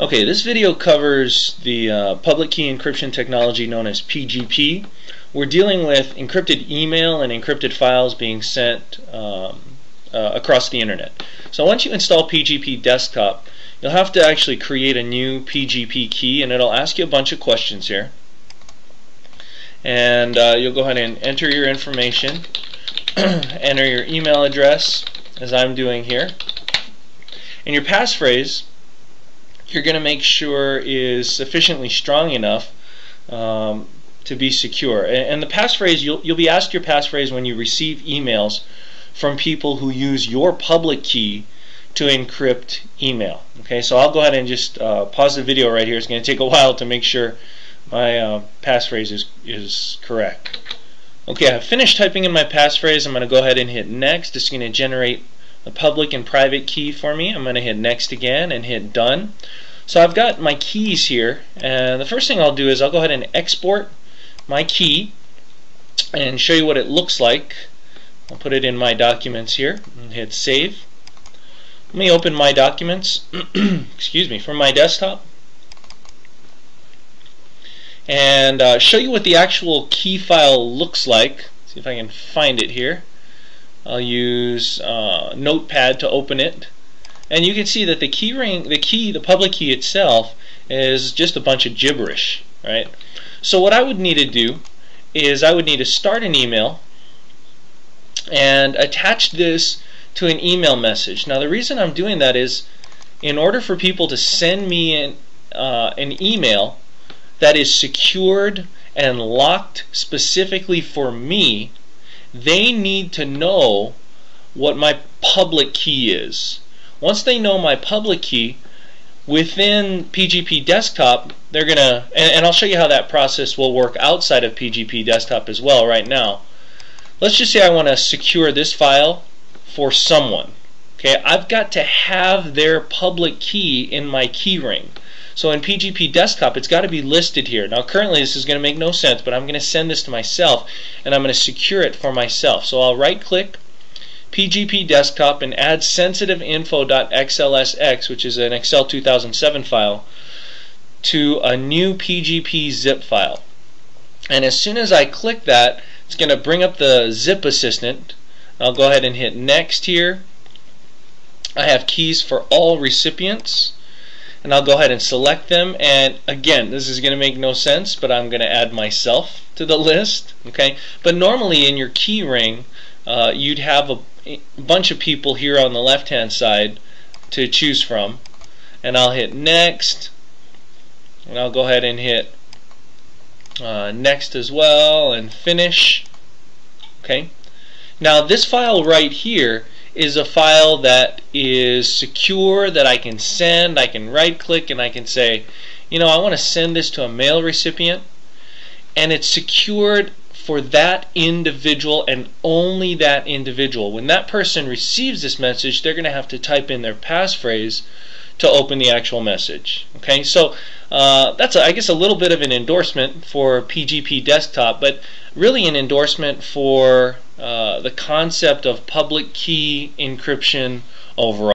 Okay, this video covers the public key encryption technology known as PGP. We're dealing with encrypted email and encrypted files being sent across the internet. So once you install PGP Desktop, you'll have to actually create a new PGP key, and it'll ask you a bunch of questions here. And you'll go ahead and enter your information, enter your email address, as I'm doing here, and your passphrase you're going to make sure is sufficiently strong enough to be secure. And the passphrase, you'll be asked your passphrase when you receive emails from people who use your public key to encrypt email. Okay, so I'll go ahead and just pause the video right here. It's going to take a while to make sure my passphrase is correct. Okay, I've finished typing in my passphrase. I'm going to go ahead and hit next. It's going to generate a public and private key for me. I'm going to hit next again and hit done. So I've got my keys here, and the first thing I'll do is I'll go ahead and export my key and show you what it looks like. I'll put it in my documents here and hit save. Let me open my documents excuse me, from my desktop and show you what the actual key file looks like. See if I can find it here. I'll use Notepad to open it, and you can see that the public key itself is just a bunch of gibberish, right? So what I would need to do is I would need to start an email and attach this to an email message. Now the reason I'm doing that is in order for people to send me an email that is secured and locked specifically for me, they need to know what my public key is. Once they know my public key, within PGP Desktop, they're gonna, and I'll show you how that process will work outside of PGP Desktop as well right now. Let's just say I want to secure this file for someone. Okay, I've got to have their public key in my key ring. So in PGP Desktop, it's got to be listed here. Now currently this is going to make no sense, but I'm going to send this to myself and I'm going to secure it for myself. So I'll right click PGP Desktop and add sensitiveinfo.xlsx, which is an Excel 2007 file, to a new PGP zip file. And as soon as I click that, it's going to bring up the zip assistant. I'll go ahead and hit next here. I have keys for all recipients, and I'll go ahead and select them, and again, this is going to make no sense, but I'm going to add myself to the list. Okay, but normally in your key ring you'd have a bunch of people here on the left hand side to choose from, and I'll hit next, and I'll go ahead and hit next as well and finish. Okay, now this file right here is a file that is secure, that I can send. I can right click and I can say, you know, I want to send this to a mail recipient, and it's secured for that individual and only that individual. When that person receives this message, they're going to have to type in their passphrase to open the actual message. Okay, so that's I guess a little bit of an endorsement for PGP Desktop, but really an endorsement for the concept of public key encryption overall.